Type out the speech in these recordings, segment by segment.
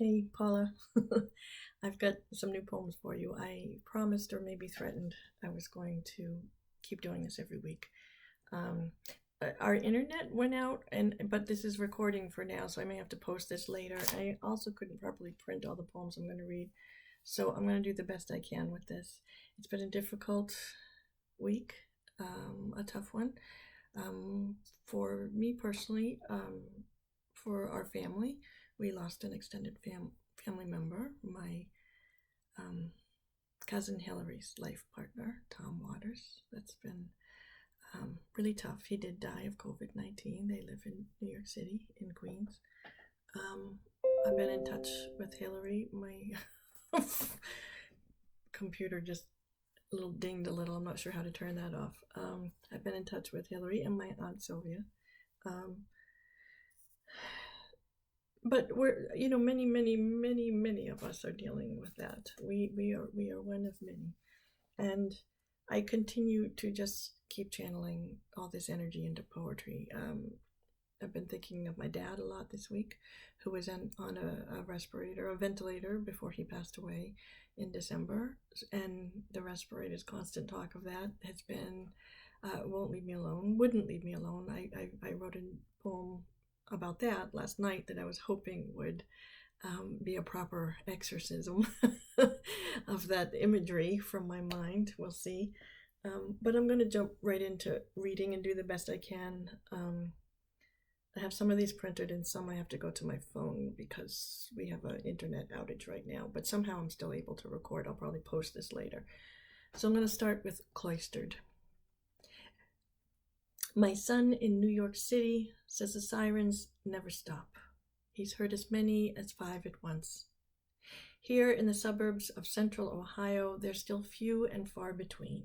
Hey, Paula. I've got some new poems for you. I promised or maybe threatened I was going to keep doing this every week. Um, our internet went out, but this is recording for now, so I may have to post this later. I also couldn't properly print all the poems I'm going to read, so I'm going to do the best I can with this. It's been a difficult week, a tough one for me personally, for our family. We lost an extended family member, my um, cousin Hillary's life partner, Tom Waters. That's been really tough. He did die of COVID-19. They live in New York City, in Queens. Um, I've been in touch with Hillary. My computer just dinged a little. I'm not sure how to turn that off. I've been in touch with Hillary and my Aunt Sylvia. Um, but we're, many of us are dealing with that. We are one of many, and I continue to just keep channeling all this energy into poetry. I've been thinking of my dad a lot this week, who was on a respirator, a ventilator, before he passed away in December. And the respirator's constant talk of that has been, won't leave me alone, wouldn't leave me alone. I wrote a poem about that last night that I was hoping would be a proper exorcism of that imagery from my mind. We'll see. But I'm going to jump right into reading and do the best I can. I have some of these printed and some I have to go to my phone because we have an internet outage right now, but somehow I'm still able to record. I'll probably post this later. So I'm going to start with Cloistered. My son in New York City says the sirens never stop. He's heard as many as 5 at once. Here in the suburbs of central Ohio, they're still few and far between.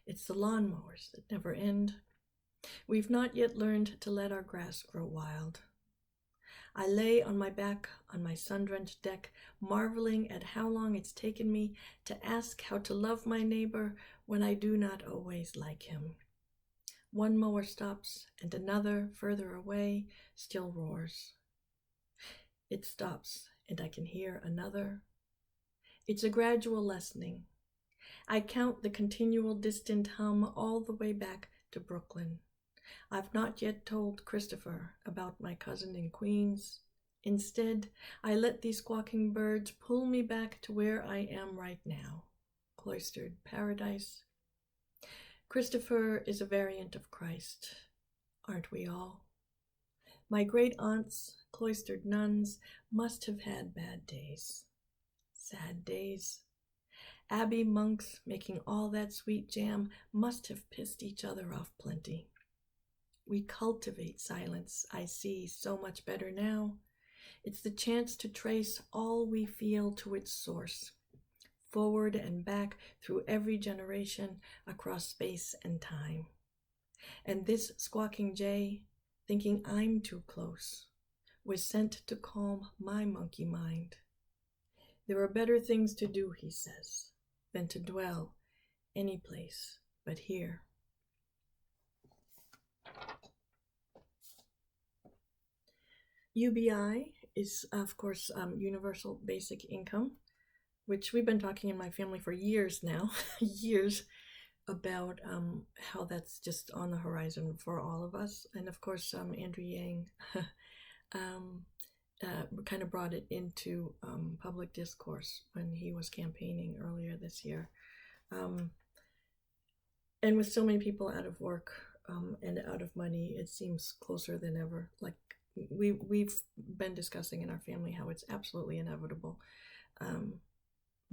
It's the lawnmowers that never end. We've not yet learned to let our grass grow wild. I lay on my back on my sun-drenched deck, marveling at how long it's taken me to ask how to love my neighbor when I do not always like him. One mower stops, and another, further away, still roars. It stops, and I can hear another. It's a gradual lessening. I count the continual distant hum all the way back to Brooklyn. I've not yet told Christopher about my cousin in Queens. Instead, I let these squawking birds pull me back to where I am right now, cloistered paradise. Christopher is a variant of Christ, aren't we all? My great aunts, cloistered nuns, must have had bad days, sad days. Abbey monks making all that sweet jam must have pissed each other off plenty. We cultivate silence, I see so much better now. It's the chance to trace all we feel to its source, forward and back through every generation, across space and time. And this squawking jay, thinking I'm too close, was sent to calm my monkey mind. There are better things to do, he says, than to dwell any place but here. UBI is, of course, Universal Basic Income, which we've been talking in my family for years now, years, about how that's just on the horizon for all of us. And of course, Andrew Yang kind of brought it into public discourse when he was campaigning earlier this year. And with so many people out of work and out of money, it seems closer than ever. Like we've been discussing in our family how it's absolutely inevitable,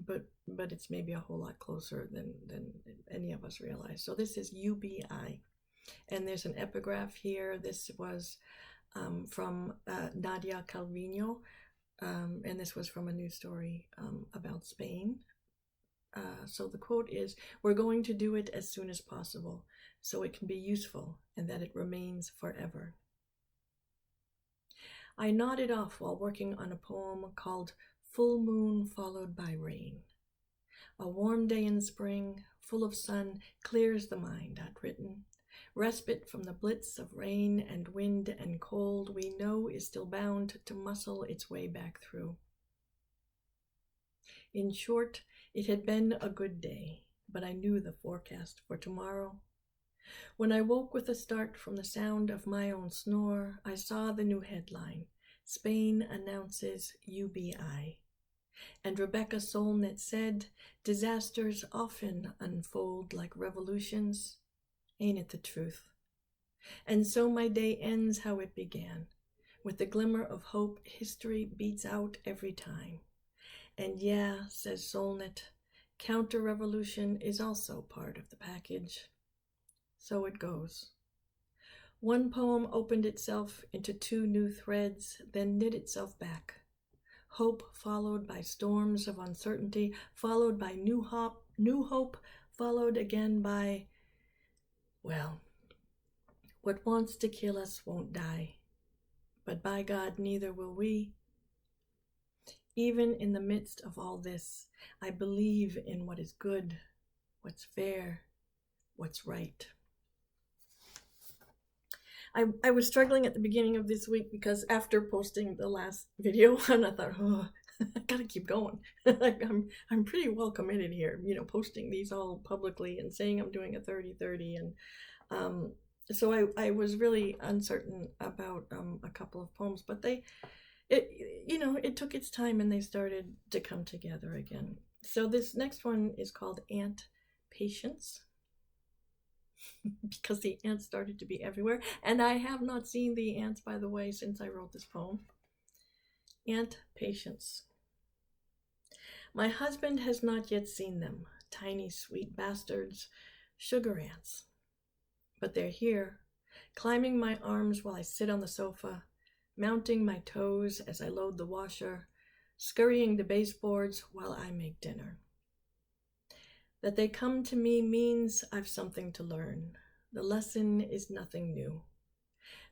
but it's maybe a whole lot closer than any of us realize. So this is UBI, and there's an epigraph here. This was from Nadia Calvino, and this was from a news story about Spain. So the quote is, "We're going to do it as soon as possible, so it can be useful and that it remains forever." I nodded off while working on a poem called Full Moon Followed by Rain. A warm day in spring, full of sun, clears the mind, I'd written. Respite from the blitz of rain and wind and cold we know is still bound to muscle its way back through. In short, it had been a good day, but I knew the forecast for tomorrow. When I woke with a start from the sound of my own snore, I saw the new headline, Spain announces UBI. And Rebecca Solnit said, disasters often unfold like revolutions. Ain't it the truth? And so my day ends how it began, with the glimmer of hope history beats out every time. And yeah, says Solnit, counter-revolution is also part of the package. So it goes. One poem opened itself into two new threads, then knit itself back. Hope followed by storms of uncertainty, followed by new hope, followed again by, well, what wants to kill us won't die, but by God neither will we. Even in the midst of all this, I believe in what is good, what's fair, what's right. I was struggling at the beginning of this week because after posting the last video, and I thought, oh, I gotta keep going. I'm pretty well committed here, posting these all publicly and saying I'm doing a 30-30, and so I was really uncertain about a couple of poems, but it took its time and they started to come together again. So this next one is called Ant Patience, because the ants started to be everywhere, and I have not seen the ants, by the way, since I wrote this poem. Ant Patience. My husband has not yet seen them, tiny sweet bastards, sugar ants. But they're here, climbing my arms while I sit on the sofa, mounting my toes as I load the washer, scurrying the baseboards while I make dinner. That they come to me means I've something to learn. The lesson is nothing new.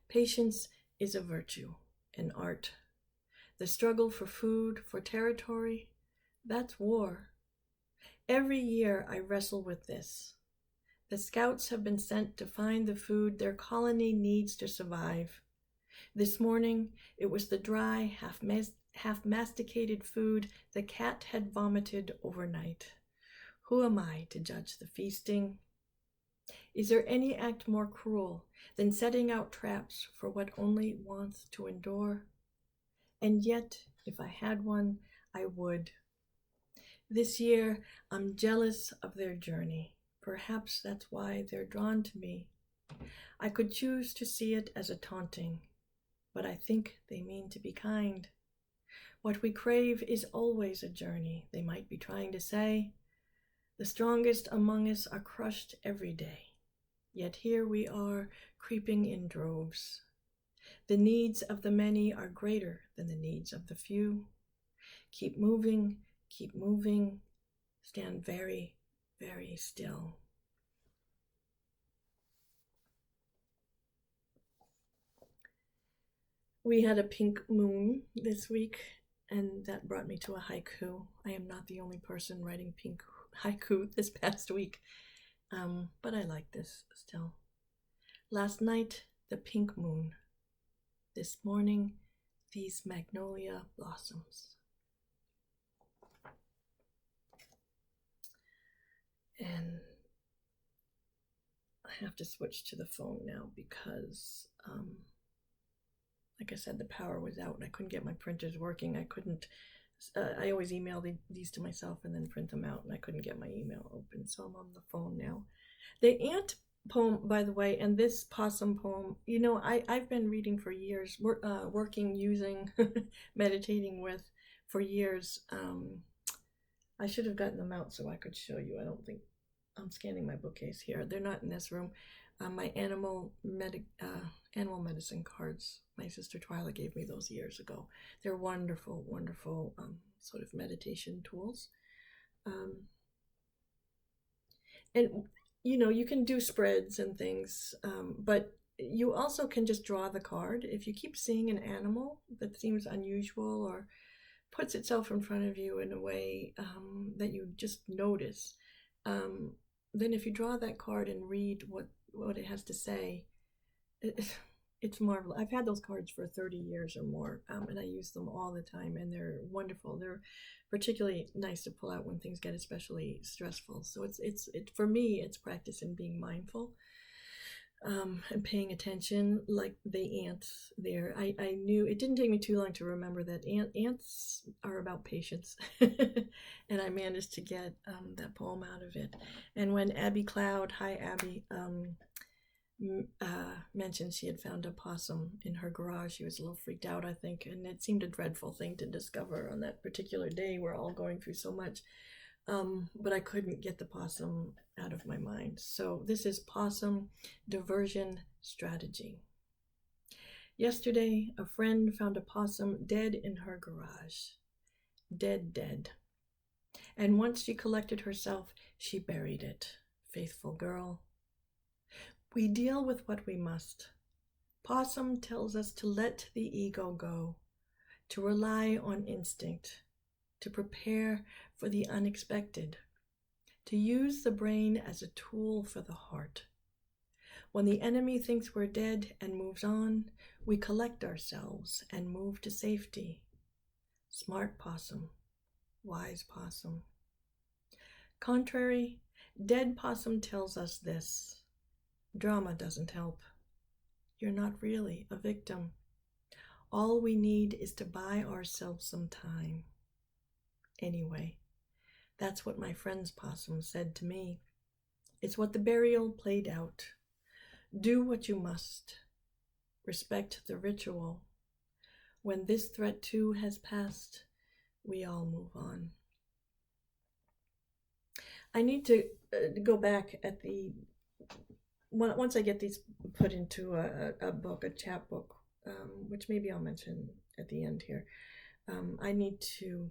Patience is a virtue, an art. The struggle for food, for territory, that's war. Every year I wrestle with this. The scouts have been sent to find the food their colony needs to survive. This morning, it was the dry, half-masticated food the cat had vomited overnight. Who am I to judge the feasting? Is there any act more cruel than setting out traps for what only wants to endure? And yet, if I had one, I would. This year, I'm jealous of their journey. Perhaps that's why they're drawn to me. I could choose to see it as a taunting, but I think they mean to be kind. What we crave is always a journey, they might be trying to say. The strongest among us are crushed every day, yet here we are, creeping in droves. The needs of the many are greater than the needs of the few. Keep moving, stand very, very still. We had a pink moon this week, and that brought me to a haiku. I am not the only person writing pink haiku this past week, but I like this still. Last night, the pink moon. This morning, these magnolia blossoms. And I have to switch to the phone now because, like I said, the power was out and I couldn't get my printers working. I always email these to myself and then print them out, and I couldn't get my email open, so I'm on the phone now. The ant poem, by the way, and this possum poem, I've been reading for years, working, using, meditating with for years. I should have gotten them out so I could show you. I don't think I'm scanning my bookcase here. They're not in this room. My animal medicine cards, my sister Twyla gave me those years ago. They're wonderful, wonderful sort of meditation tools. And you can do spreads and things, but you also can just draw the card. If you keep seeing an animal that seems unusual or puts itself in front of you in a way that you just notice, then if you draw that card and read what it has to say, It's marvelous. I've had those cards for 30 years or more, and I use them all the time, and they're wonderful. They're particularly nice to pull out when things get especially stressful. So it's for me, it's practice in being mindful, and paying attention, like the ants there. I knew it didn't take me too long to remember that ants are about patience, and I managed to get that poem out of it. And when Abby Cloud, hi Abby, mentioned she had found a possum in her garage. She was a little freaked out, I think, and it seemed a dreadful thing to discover on that particular day. We're all going through so much, but I couldn't get the possum out of my mind. So this is Possum Diversion Strategy. Yesterday, a friend found a possum dead in her garage. Dead. And once she collected herself, she buried it. Faithful girl. We deal with what we must. Possum tells us to let the ego go, to rely on instinct, to prepare for the unexpected, to use the brain as a tool for the heart. When the enemy thinks we're dead and moves on, we collect ourselves and move to safety. Smart possum, wise possum. Contrary, dead possum tells us this. Drama doesn't help. You're not really a victim. All we need is to buy ourselves some time. Anyway, that's what my friend's possum said to me. It's what the burial played out. Do what you must. Respect the ritual. When this threat too has passed, we all move on. I need to go back at the once I get these put into a book, a chapbook, which maybe I'll mention at the end here. I need to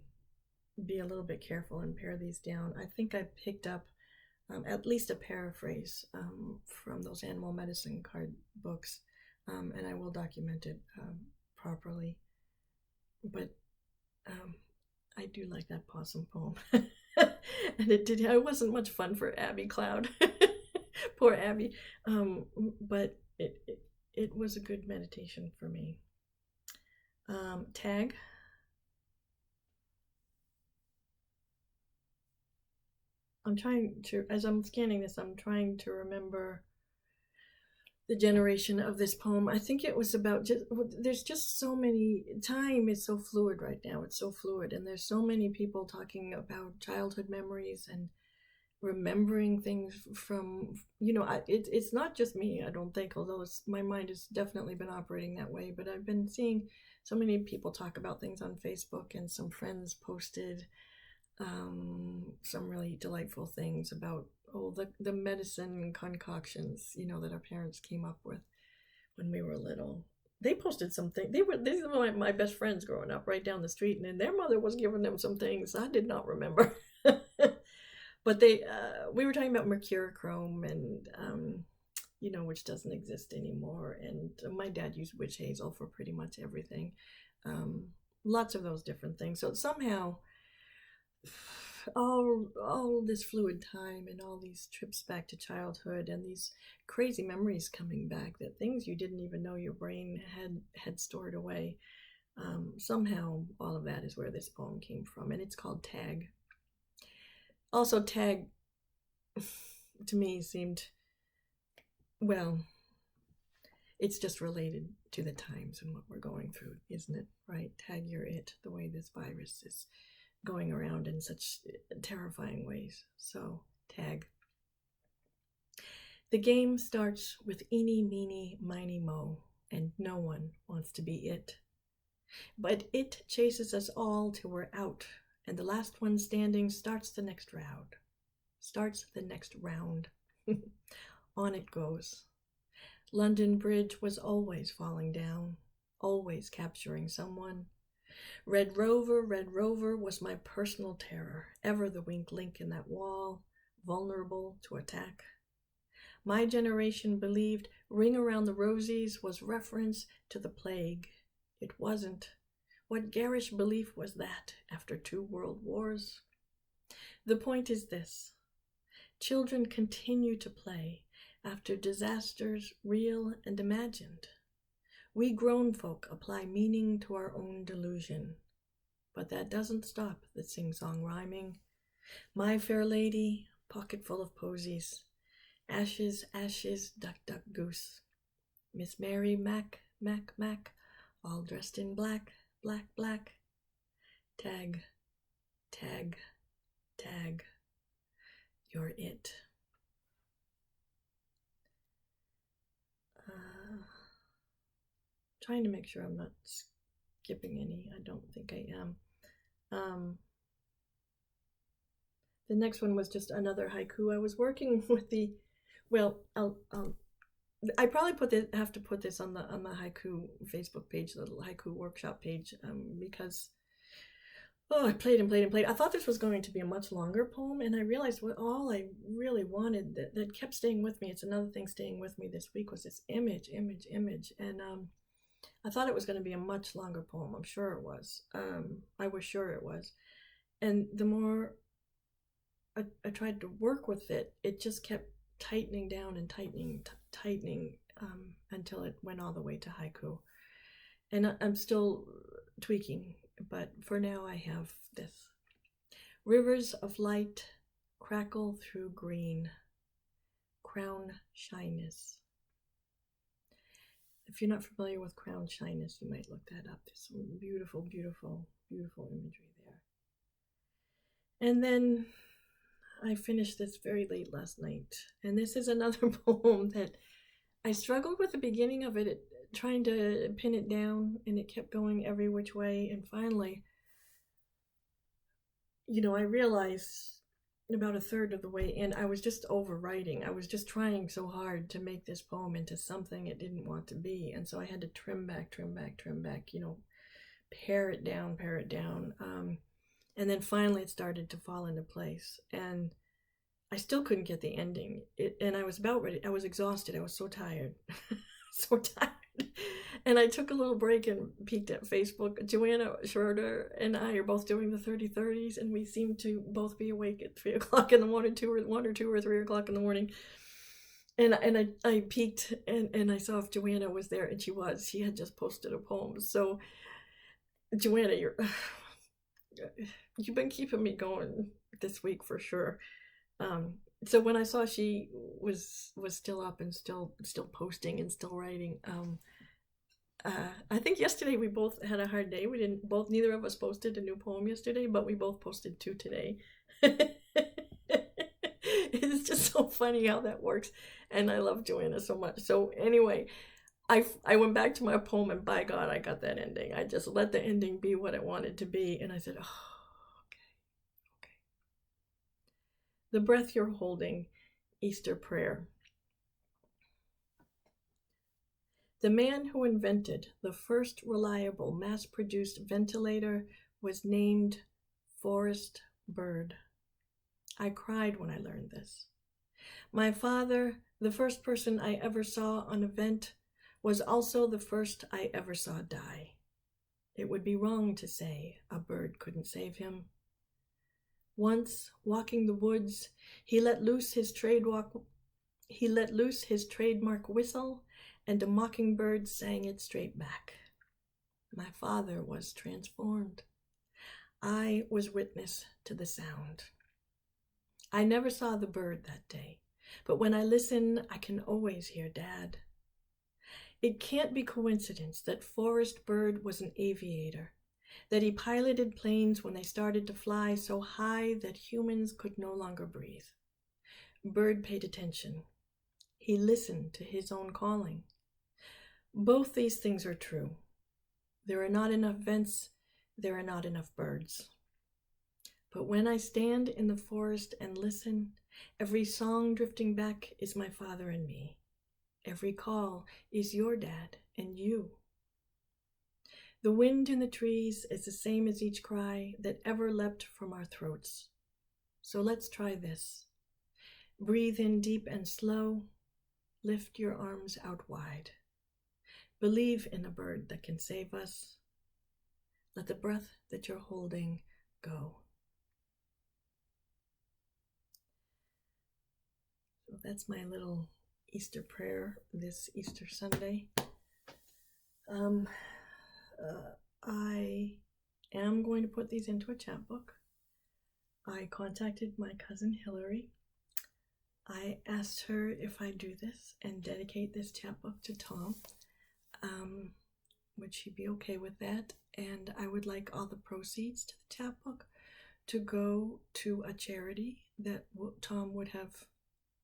be a little bit careful and pare these down. I think I picked up at least a paraphrase from those animal medicine card books, and I will document it properly. But I do like that possum poem. And it wasn't much fun for Abby Cloud. Poor Abby. But it was a good meditation for me. Tag. I'm trying to, as I'm scanning this, I'm trying to remember the generation of this poem. I think it was about there's just so many, time is so fluid right now. It's so fluid, and there's so many people talking about childhood memories and remembering things from, it's not just me, I don't think, although my mind has definitely been operating that way, but I've been seeing so many people talk about things on Facebook, and some friends posted some really delightful things about the medicine concoctions, that our parents came up with when we were little. They posted something. These were my best friends growing up right down the street, and their mother was giving them some things I did not remember. But we were talking about mercurochrome, and which doesn't exist anymore. And my dad used witch hazel for pretty much everything. Lots of those different things. So somehow, all this fluid time and all these trips back to childhood and these crazy memories coming back, that things you didn't even know your brain had stored away. Somehow, all of that is where this poem came from, and it's called Tag. Also, tag to me seemed, well, it's just related to the times and what we're going through, isn't it? Right? Tag, you're it, the way this virus is going around in such terrifying ways. So, tag. The game starts with eeny, meeny, miny, mo, and no one wants to be it. But it chases us all till we're out, and the last one standing starts the next round. On it goes. London Bridge was always falling down, always capturing someone. Red Rover was my personal terror, ever the weak link in that wall, vulnerable to attack. My generation believed Ring Around the Rosies was reference to the plague. It wasn't. What garish belief was that after 2 world wars? The point is this. Children continue to play after disasters real and imagined. We grown folk apply meaning to our own delusion, but that doesn't stop the sing-song rhyming. My fair lady, pocket full of posies, ashes, ashes, duck, duck, goose. Miss Mary, Mac, Mac, Mac, all dressed in black, black, black. Tag, tag, tag, you're it. Trying to make sure I'm not skipping any. I don't think I am. The next one was just another haiku. I was working with the, well, I probably have to put this on the haiku Facebook page, the little haiku workshop page, because I played and played and played. I thought this was going to be a much longer poem, and I realized what all I really wanted that kept staying with me. It's another thing staying with me this week was this image, and I thought it was going to be a much longer poem. I'm sure it was. I was sure it was, and the more I tried to work with it, it just kept tightening down and tightening until it went all the way to haiku. And I'm still tweaking, but for now I have this. Rivers of light crackle through green, crown shyness. If you're not familiar with crown shyness, you might look that up. There's some beautiful, beautiful, beautiful imagery there. And then I finished this very late last night, and this is another poem that I struggled with the beginning of it, trying to pin it down, and it kept going every which way, and finally, I realized about a third of the way in, I was just overwriting. I was just trying so hard to make this poem into something it didn't want to be, and so I had to trim back, pare it down, and then finally it started to fall into place, and I still couldn't get the ending. And I was about ready. I was exhausted. I was so tired. So tired. And I took a little break and peeked at Facebook. Joanna Schroeder and I are both doing the 30-30s, and we seem to both be awake at 3 o'clock in the morning, 1 or 2 or 3 o'clock in the morning. And I peeked and I saw if Joanna was there, and she was. She had just posted a poem. So, Joanna, you've been keeping me going this week for sure. So when I saw she was still up and still posting and still writing, I think yesterday we both had a hard day. Neither of us posted a new poem yesterday, but we both posted 2 today. It's just so funny how that works, and I love Joanna so much. So anyway, I went back to my poem, and by God, I got that ending. I just let the ending be what it wanted to be, and I said, oh, okay. The breath you're holding, Easter prayer. The man who invented the first reliable mass-produced ventilator was named Forrest Bird. I cried when I learned this. My father, the first person I ever saw on a vent, was also the first I ever saw die. It would be wrong to say a bird couldn't save him. Once, walking the woods, he let loose his trademark whistle, and a mockingbird sang it straight back. My father was transformed. I was witness to the sound. I never saw the bird that day, but when I listen, I can always hear Dad. It can't be coincidence that Forrest Bird was an aviator, that he piloted planes when they started to fly so high that humans could no longer breathe. Bird paid attention. He listened to his own calling. Both these things are true. There are not enough vents, there are not enough birds. But when I stand in the forest and listen, every song drifting back is my father and me. Every call is your dad and you. The wind in the trees is the same as each cry that ever leapt from our throats. So let's try this. Breathe in deep and slow. Lift your arms out wide. Believe in a bird that can save us. Let the breath that you're holding go. So that's my little Easter prayer this Easter Sunday. Um, I am going to put these into a chapbook. I contacted my cousin Hillary. I asked her if I do this and dedicate this chapbook to Tom. Would she be okay with that? And I would like all the proceeds to the chapbook to go to a charity that Tom would have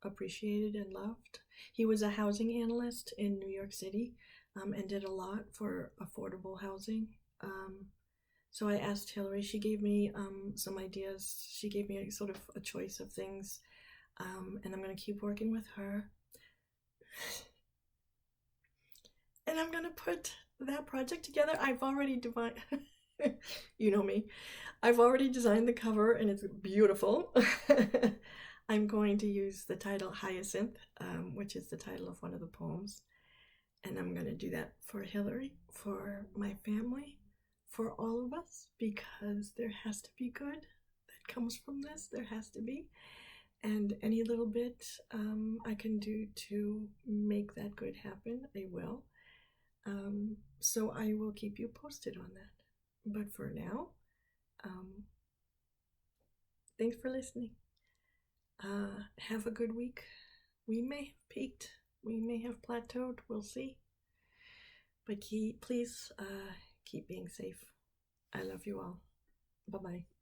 appreciated and loved. He was a housing analyst in New York City, and did a lot for affordable housing. So I asked Hillary. She gave me some ideas. She gave me sort of a choice of things, and I'm going to keep working with her. And I'm going to put that project together. I've already divided. You know me. I've already designed the cover and it's beautiful. I'm going to use the title Hyacinth, which is the title of one of the poems. And I'm going to do that for Hillary, for my family, for all of us, because there has to be good that comes from this. There has to be. And any little bit I can do to make that good happen, I will. So I will keep you posted on that. But for now, thanks for listening. Have a good week. We may have peaked, we may have plateaued, we'll see. But please keep being safe. I love you all. Bye-bye.